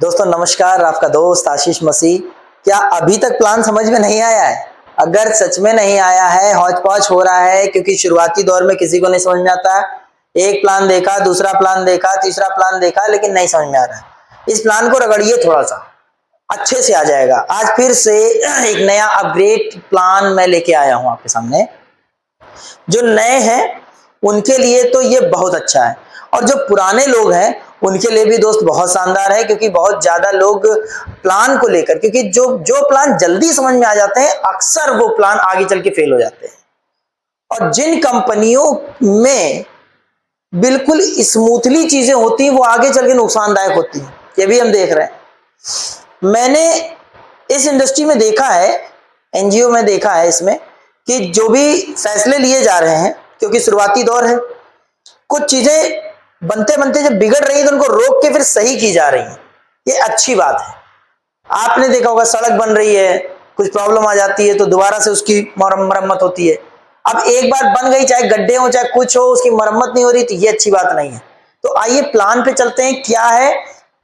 दोस्तों नमस्कार, आपका दोस्त आशीष मसीह। क्या अभी तक प्लान समझ में नहीं आया है? अगर सच में नहीं आया है, हौच पौच हो रहा है, क्योंकि शुरुआती दौर में किसी को नहीं समझ में आता। एक प्लान देखा, दूसरा प्लान देखा, तीसरा प्लान देखा, लेकिन नहीं समझ में आ रहा। इस प्लान को रगड़िए, थोड़ा सा अच्छे से आ जाएगा। आज फिर से एक नया अपग्रेड प्लान मैं लेके आया हूं आपके सामने। जो नए हैं उनके लिए तो ये बहुत अच्छा है, और जो पुराने लोग हैं उनके लिए भी दोस्त बहुत शानदार है, क्योंकि बहुत ज्यादा लोग प्लान को लेकर, क्योंकि जो जो प्लान जल्दी समझ में आ जाते हैं अक्सर वो प्लान आगे चल के फेल हो जाते हैं। और जिन कंपनियों में बिल्कुल स्मूथली चीजें होती हैं वो आगे चल के नुकसानदायक होती हैं, ये भी हम देख रहे हैं। मैंने इस इंडस्ट्री में देखा है, एनजीओ में देखा है इसमें, कि जो भी फैसले लिए जा रहे हैं, क्योंकि शुरुआती दौर है, कुछ चीजें बनते बनते जब बिगड़ रही है तो उनको रोक के फिर सही की जा रही है। ये अच्छी बात है। आपने देखा होगा, सड़क बन रही है, कुछ प्रॉब्लम आ जाती है तो दोबारा से उसकी मरम्मत होती है। अब एक बार बन गई, चाहे गड्ढे हो चाहे कुछ हो, उसकी मरम्मत नहीं हो रही, तो ये अच्छी बात नहीं है। तो आइए प्लान पे चलते हैं, क्या है,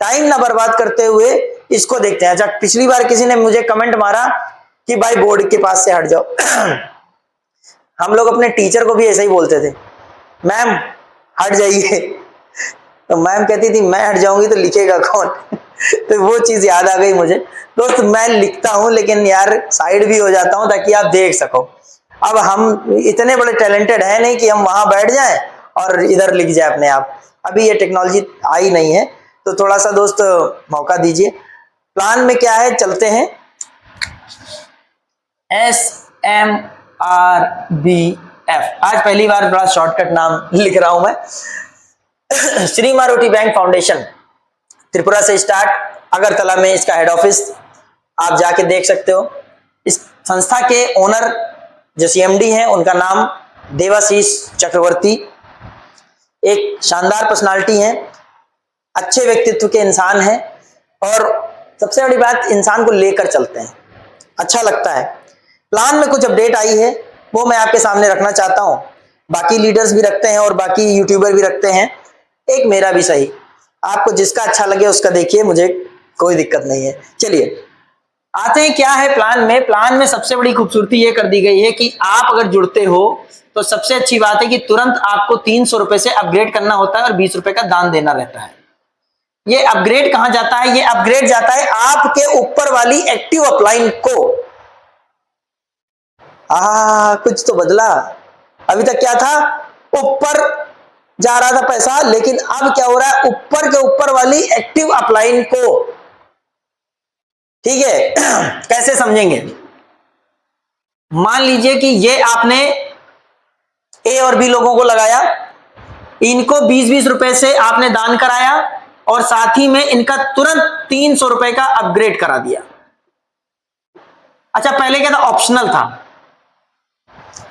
टाइम ना बर्बाद करते हुए इसको देखते हैं। अच्छा, पिछली बार किसी ने मुझे कमेंट मारा कि भाई बोर्ड के पास से हट जाओ। हम लोग अपने टीचर को भी ऐसे ही बोलते थे, मैम हट जाइए। तो मैम कहती थी मैं हट जाऊंगी तो लिखेगा कौन? तो वो चीज याद आ गई मुझे। दोस्त मैं लिखता हूं, लेकिन यार साइड भी हो जाता हूं ताकि आप देख सको। अब हम इतने बड़े टैलेंटेड है नहीं कि हम वहां बैठ जाएं और इधर लिख जाए अपने आप। अभी ये टेक्नोलॉजी आई नहीं है, तो थोड़ा सा दोस्त मौका दीजिए। प्लान में क्या है, चलते हैं। SMRBF, आज पहली बार बड़ा शॉर्टकट नाम लिख रहा हूं मैं। श्री मारुति बैंक फाउंडेशन, त्रिपुरा से स्टार्ट, अगरतला में इसका हेड ऑफिस, आप जाके देख सकते हो। इस संस्था के ओनर जो CMD हैं उनका नाम देवाशीष चक्रवर्ती। एक शानदार पर्सनालिटी हैं, अच्छे व्यक्तित्व के इंसान हैं, और सबसे बड़ी बात, इंसान को लेकर चलते हैं, अच्छा लगता है। प्लान में कुछ अपडेट आई है, वो मैं आपके सामने रखना चाहता हूं। बाकी लीडर्स भी रखते हैं और बाकी यूट्यूबर भी रखते हैं, एक मेरा भी सही। आपको जिसका अच्छा लगे उसका देखिए, मुझे कोई दिक्कत नहीं है। चलिए आते हैं, क्या है प्लान में। प्लान में सबसे बड़ी खूबसूरती ये कर दी गई है कि आप अगर जुड़ते हो तो सबसे अच्छी बात है कि तुरंत आपको 300 रुपए से अपग्रेड करना होता है और 20 रुपए का दान देना रहता है। ये अपग्रेड कहां जाता है? ये अपग्रेड जाता है आपके ऊपर वाली एक्टिव अपलाइन को। कुछ तो बदला। अभी तक क्या था, ऊपर जा रहा था पैसा, लेकिन अब क्या हो रहा है, ऊपर के ऊपर वाली एक्टिव अपलाइन को। ठीक है, कैसे समझेंगे? मान लीजिए कि ये आपने A और B लोगों को लगाया, इनको 20-20 रुपए से आपने दान कराया, और साथ ही में इनका तुरंत 300 रुपए का अपग्रेड करा दिया। अच्छा, पहले क्या था, ऑप्शनल था,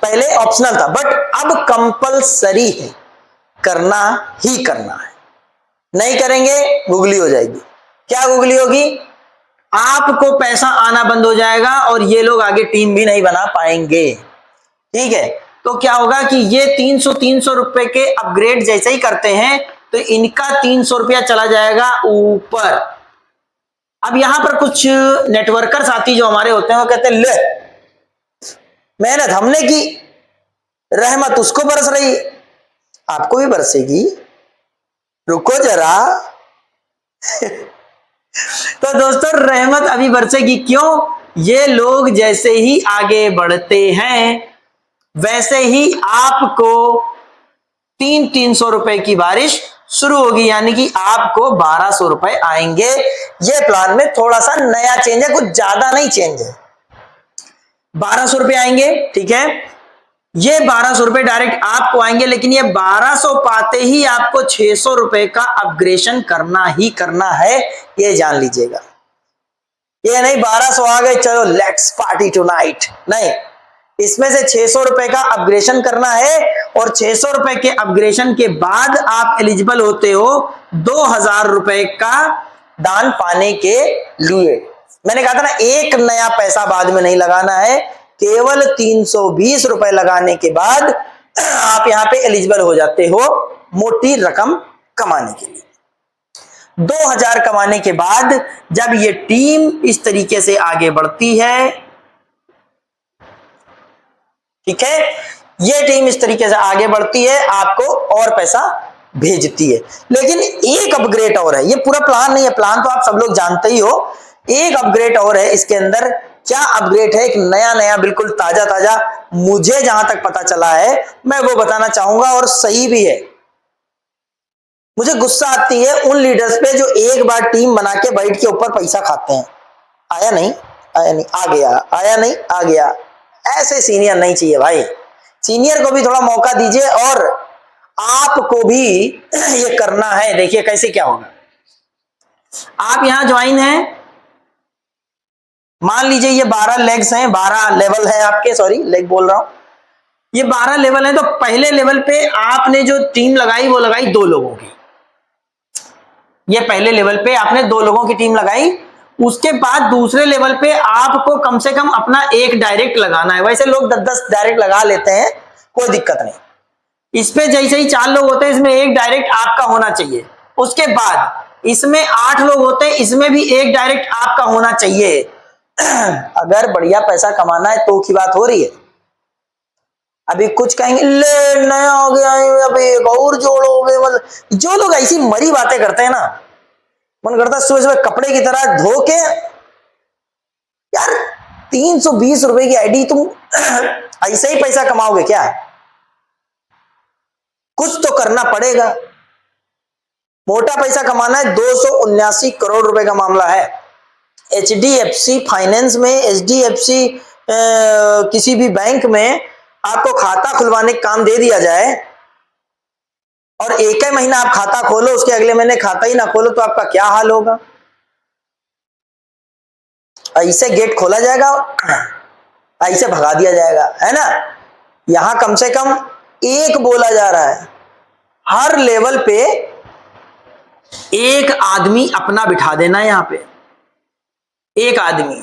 पहले ऑप्शनल था, बट अब कंपलसरी है, करना ही करना है। नहीं करेंगे गुगली हो जाएगी। क्या गुगली होगी? आपको पैसा आना बंद हो जाएगा और ये लोग आगे टीम भी नहीं बना पाएंगे। ठीक है, तो क्या होगा कि ये 300 रुपए के अपग्रेड जैसे ही करते हैं तो इनका 300 रुपया चला जाएगा ऊपर। अब यहां पर कुछ नेटवर्कर साथी जो हमारे होते हैं वो कहते हैं, ले मेहनत हमने की, रहमत उसको बरस रही, आपको भी बरसेगी, रुको जरा। तो दोस्तों रहमत अभी बरसेगी, क्यों? ये लोग जैसे ही आगे बढ़ते हैं वैसे ही आपको 300 रुपए की बारिश शुरू होगी, यानी कि आपको 1200 रुपए आएंगे। ये प्लान में थोड़ा सा नया चेंज है, कुछ ज्यादा नहीं चेंज है। 1200 रुपए आएंगे, ठीक है, ये 1200 रुपए डायरेक्ट आपको आएंगे, लेकिन ये 1200 पाते ही आपको 600 रुपए का अपग्रेशन करना ही करना है, ये जान लीजिएगा। ये नहीं 1200 आ गए चलो लेट्स पार्टी टुनाइट, नहीं, इसमें से 600 रुपए का अपग्रेशन करना है, और 600 रुपए के अपग्रेशन के बाद आप एलिजिबल होते हो 2000 रुपए का दान पाने के लिए। मैंने कहा था ना, एक नया पैसा बाद में नहीं लगाना है, केवल 320 रुपए लगाने के बाद आप यहां पे एलिजिबल हो जाते हो मोटी रकम कमाने के लिए। 2000 कमाने के बाद जब ये टीम इस तरीके से आगे बढ़ती है, ठीक है, ये टीम इस तरीके से आगे बढ़ती है, आपको और पैसा भेजती है। लेकिन एक अपग्रेड और है, ये पूरा प्लान नहीं है, प्लान तो आप सब लोग जानते ही हो, एक अपग्रेड और है इसके अंदर। क्या अपग्रेड है? एक नया नया बिल्कुल ताजा ताजा मुझे जहां तक पता चला है मैं वो बताना चाहूंगा, और सही भी है। मुझे गुस्सा आती है उन लीडर्स पे जो एक बार टीम बना के बैठ के ऊपर पैसा खाते हैं। आया नहीं, आया नहीं, आ गया, आया नहीं, आ गया। ऐसे सीनियर नहीं चाहिए भाई। सीनियर को भी थोड़ा मौका दीजिए, और आपको भी ये करना है। देखिए कैसे क्या होगा। आप यहां ज्वाइन हैं, मान लीजिए ये 12 लेग्स हैं, 12 लेवल है आपके, सॉरी लेग बोल रहा हूं, ये 12 लेवल है। तो पहले लेवल पे आपने जो टीम लगाई वो लगाई 2 लोगों की। ये पहले लेवल पे आपने 2 लोगों की टीम लगाई। उसके बाद दूसरे लेवल पे आपको कम से कम अपना एक डायरेक्ट लगाना है। वैसे लोग 10-10 डायरेक्ट लगा लेते हैं, कोई दिक्कत नहीं। इस पे जैसे ही 4 लोग होते हैं, इसमें एक डायरेक्ट आपका होना चाहिए। उसके बाद इसमें 8 लोग होते हैं, इसमें भी एक डायरेक्ट आपका होना चाहिए। अगर बढ़िया पैसा कमाना है तो की बात हो रही है। अभी कुछ कहेंगे ले नया हो गया है, अभी एक और जोड़ोगे, मतलब जो लोग ऐसी मरी बातें करते हैं ना, मन करता है सुबह सुबह कपड़े की तरह धो के, यार 320 रुपए की आईडी तुम ऐसे ही पैसा कमाओगे क्या? कुछ तो करना पड़ेगा। मोटा पैसा कमाना है, 279 करोड़ रुपए का मामला है। HDFC फाइनेंस में, HDFC किसी भी बैंक में आपको खाता खुलवाने का काम दे दिया जाए, और एक ही महीना आप खाता खोलो, उसके अगले महीने खाता ही ना खोलो, तो आपका क्या हाल होगा? ऐसे गेट खोला जाएगा, ऐसे भगा दिया जाएगा, है ना। यहां कम से कम एक बोला जा रहा है, हर लेवल पे एक आदमी अपना बिठा देना है। यहां पे एक आदमी,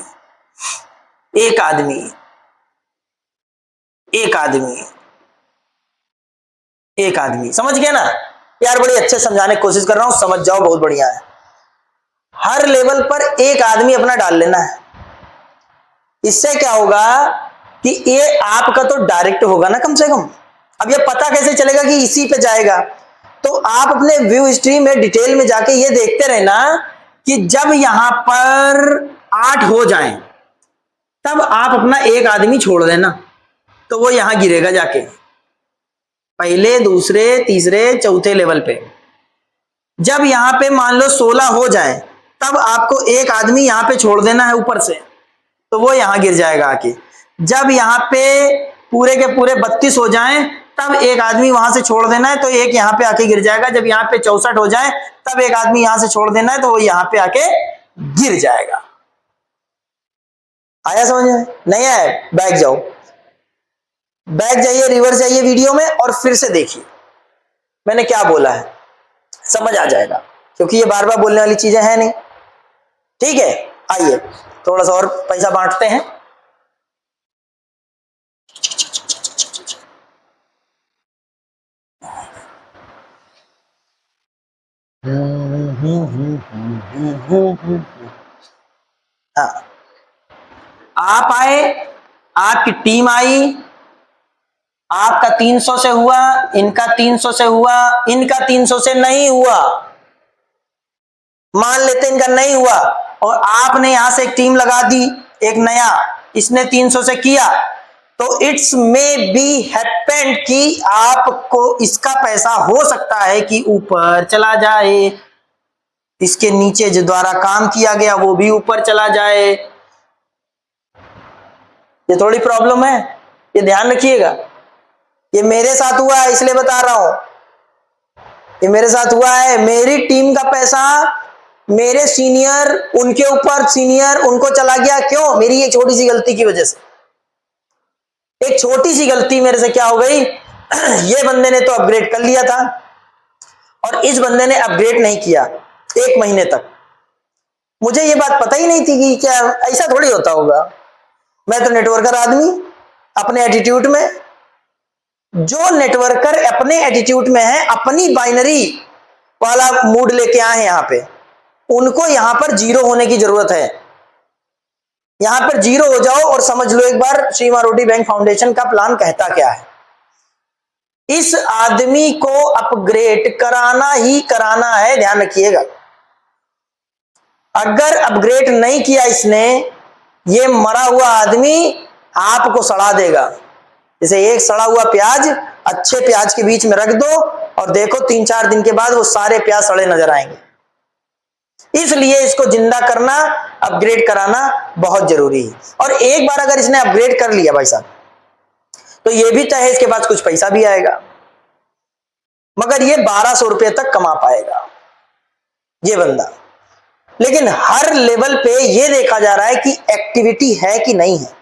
एक आदमी, एक आदमी, एक आदमी, समझ गया ना यार? बड़ी अच्छे समझाने की कोशिश कर रहा हूं, समझ जाओ, बहुत बढ़िया है। हर लेवल पर एक आदमी अपना डाल लेना है। इससे क्या होगा कि ये आपका तो डायरेक्ट होगा ना कम से कम। अब ये पता कैसे चलेगा कि इसी पे जाएगा? तो आप अपने व्यू हिस्ट्री में डिटेल में जाके ये देखते रहना कि जब यहां पर 8 हो जाएं, तब आप अपना एक आदमी छोड़ देना, तो वो यहां गिरेगा जाके पहले, दूसरे, तीसरे, चौथे लेवल पे। जब यहां पे मान लो 16 हो जाए, तब आपको एक आदमी यहां पे छोड़ देना है ऊपर से, तो वो यहां गिर जाएगा आके। जब यहां पे पूरे के पूरे 32 हो जाएं, तब एक आदमी वहां से छोड़ देना है, तो एक यहां पे आके गिर जाएगा। जब यहां पे 64 हो जाए, तब एक आदमी यहां से छोड़ देना है, तो वो यहां पे आके गिर जाएगा। आया समझ में? नहीं आया? बैक जाओ, बैक जाइए, रिवर्स जाइए वीडियो में, और फिर से देखिए मैंने क्या बोला है, समझ आ जाएगा, क्योंकि ये बार बार बोलने वाली चीजें हैं नहीं। ठीक है, आइए थोड़ा सा और पैसा बांटते हैं। हाँ, आप आए, आपकी टीम आई, आपका 300 से हुआ, इनका 300 से हुआ, इनका 300 से नहीं हुआ, मान लेते इनका नहीं हुआ, और आपने यहां से एक टीम लगा दी, एक नया, इसने 300 से किया, तो इट्स मे बी हैपेंड कि आपको इसका पैसा हो सकता है कि ऊपर चला जाए, इसके नीचे जो द्वारा काम किया गया वो भी ऊपर चला जाए। ये थोड़ी प्रॉब्लम है, ये ध्यान रखिएगा। ये मेरे साथ हुआ है इसलिए बता रहा हूं, ये मेरे साथ हुआ है। मेरी टीम का पैसा मेरे सीनियर, उनके ऊपर सीनियर, उनको चला गया। क्यों? मेरी एक छोटी सी गलती की वजह से। एक छोटी सी गलती मेरे से क्या हो गई, ये बंदे ने तो अपग्रेड कर लिया था, और इस बंदे ने अपग्रेड नहीं किया 1 महीने तक। मुझे ये बात पता ही नहीं थी कि क्या ऐसा थोड़ी होता होगा। मैं तो नेटवर्कर आदमी, अपने एटीट्यूड में, जो नेटवर्कर अपने एटीट्यूड में है, अपनी बाइनरी वाला मूड लेके आए हैं यहां पे, उनको यहां पर जीरो होने की जरूरत है। यहां पर जीरो हो जाओ और समझ लो एक बार श्री मारोडी बैंक फाउंडेशन का प्लान कहता क्या है। इस आदमी को अपग्रेड कराना ही कराना है, ध्यान रखिएगा। अगर अपग्रेड नहीं किया इसने, ये मरा हुआ आदमी आपको सड़ा देगा। जैसे एक सड़ा हुआ प्याज अच्छे प्याज के बीच में रख दो और देखो 3-4 दिन के बाद वो सारे प्याज सड़े नजर आएंगे। इसलिए इसको जिंदा करना, अपग्रेड कराना बहुत जरूरी है। और एक बार अगर इसने अपग्रेड कर लिया भाई साहब, तो ये भी चाहे इसके पास कुछ पैसा भी आएगा, मगर ये 1200 रुपए तक कमा पाएगा ये बंदा। लेकिन हर लेवल पे ये देखा जा रहा है कि एक्टिविटी है कि नहीं है।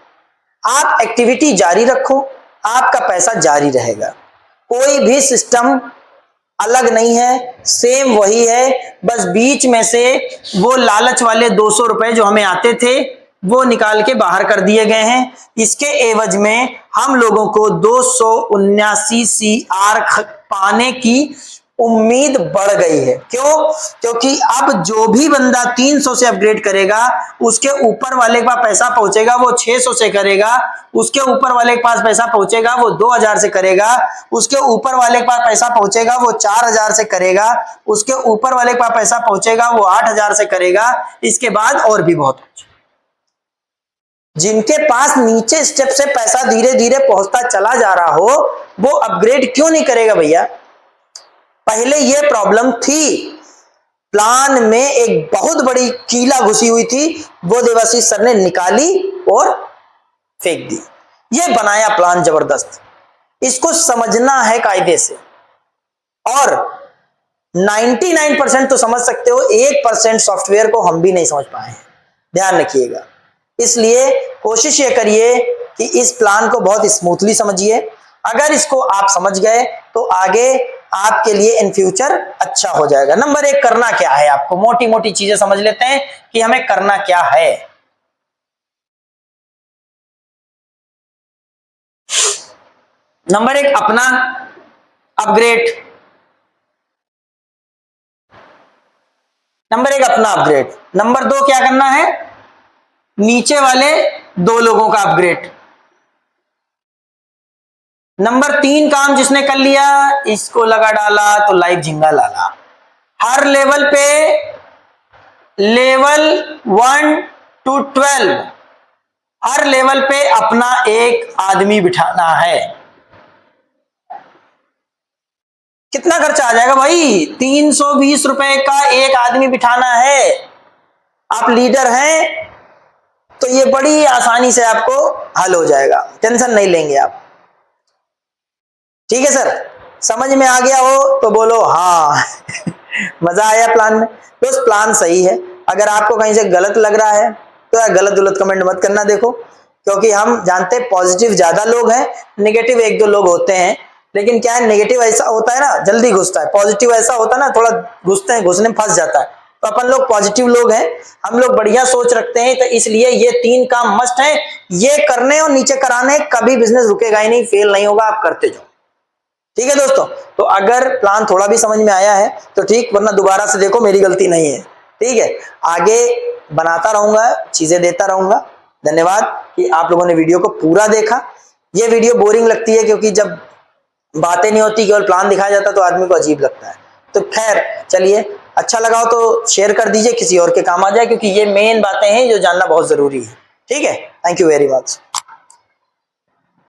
आप एक्टिविटी जारी रखो, आपका पैसा जारी रहेगा। कोई भी सिस्टम अलग नहीं है, सेम वही है। बस बीच में से वो लालच वाले 200 रुपए जो हमें आते थे वो निकाल के बाहर कर दिए गए हैं। इसके एवज में हम लोगों को 279 CR पाने की उम्मीद बढ़ गई है। क्यों? क्योंकि अब जो भी बंदा 300 से अपग्रेड करेगा, उसके ऊपर वाले के पास पैसा पहुंचेगा वो 600 से करेगा, उसके ऊपर वाले के पास पैसा पहुंचेगा वो 2000 से करेगा, उसके ऊपर वाले के पास पैसा पहुंचेगा वो 4000 से करेगा, उसके ऊपर वाले के पास पैसा पहुंचेगा वो 8000 से करेगा। इसके बाद और भी बहुत कुछ। जिनके पास नीचे स्टेप से पैसा धीरे धीरे पहुंचता चला जा रहा हो, वो अपग्रेड क्यों नहीं करेगा भैया? पहले यह प्रॉब्लम थी, प्लान में एक बहुत बड़ी कीला घुसी हुई थी, वो देवाशीष सर ने निकाली और फेंक दी। ये बनाया प्लान जबरदस्त, इसको समझना है कायदे से। और 99% तो समझ सकते हो, 1% सॉफ्टवेयर को हम भी नहीं समझ पाए हैं, ध्यान रखिएगा। इसलिए कोशिश ये करिए कि इस प्लान को बहुत स्मूथली समझिए। अगर इसको आप समझ गए तो आगे आपके लिए इन फ्यूचर अच्छा हो जाएगा। नंबर 1 करना क्या है, आपको मोटी मोटी चीजें समझ लेते हैं कि हमें करना क्या है। नंबर 1 अपना अपग्रेड। नंबर 1 अपना अपग्रेड। नंबर 2 क्या करना है? नीचे वाले 2 लोगों का अपग्रेड। नंबर 3 काम जिसने कर लिया, इसको लगा डाला तो लाइव झिंगा लाला। हर लेवल पे, लेवल 1 to 12, हर लेवल पे अपना एक आदमी बिठाना है। कितना खर्चा आ जाएगा भाई? 320 रुपए का एक आदमी बिठाना है। आप लीडर हैं तो ये बड़ी आसानी से आपको हल हो जाएगा, टेंशन नहीं लेंगे आप। ठीक है सर, समझ में आ गया हो तो बोलो हाँ। मजा आया प्लान में? तो उस प्लान सही है। अगर आपको कहीं से गलत लग रहा है तो यार गलत कमेंट मत करना, देखो, क्योंकि हम जानते हैं पॉजिटिव ज्यादा लोग हैं, नेगेटिव 1-2 लोग होते हैं। लेकिन क्या है, नेगेटिव ऐसा होता है ना जल्दी घुसता है, पॉजिटिव ऐसा होता है ना थोड़ा घुसते हैं, घुसने में फंस जाता है। तो अपन लोग पॉजिटिव लोग हैं, हम लोग बढ़िया सोच रखते हैं, तो इसलिए ये 3 काम मस्ट है, ये करने और नीचे कराने। कभी बिजनेस रुकेगा ही नहीं, फेल नहीं होगा, आप करते जाओ। ठीक है दोस्तों, तो अगर प्लान थोड़ा भी समझ में आया है तो ठीक, वरना दोबारा से देखो, मेरी गलती नहीं है। ठीक है, आगे बनाता रहूंगा, चीजें देता रहूंगा। धन्यवाद कि आप लोगों ने वीडियो को पूरा देखा। ये वीडियो बोरिंग लगती है क्योंकि जब बातें नहीं होती, केवल प्लान दिखाया जाता तो आदमी को अजीब लगता है। तो खैर चलिए, अच्छा लगा हो तो शेयर कर दीजिए, किसी और के काम आ जाए, क्योंकि ये मेन बातें हैं जो जानना बहुत जरूरी है। ठीक है, थैंक यू वेरी मच।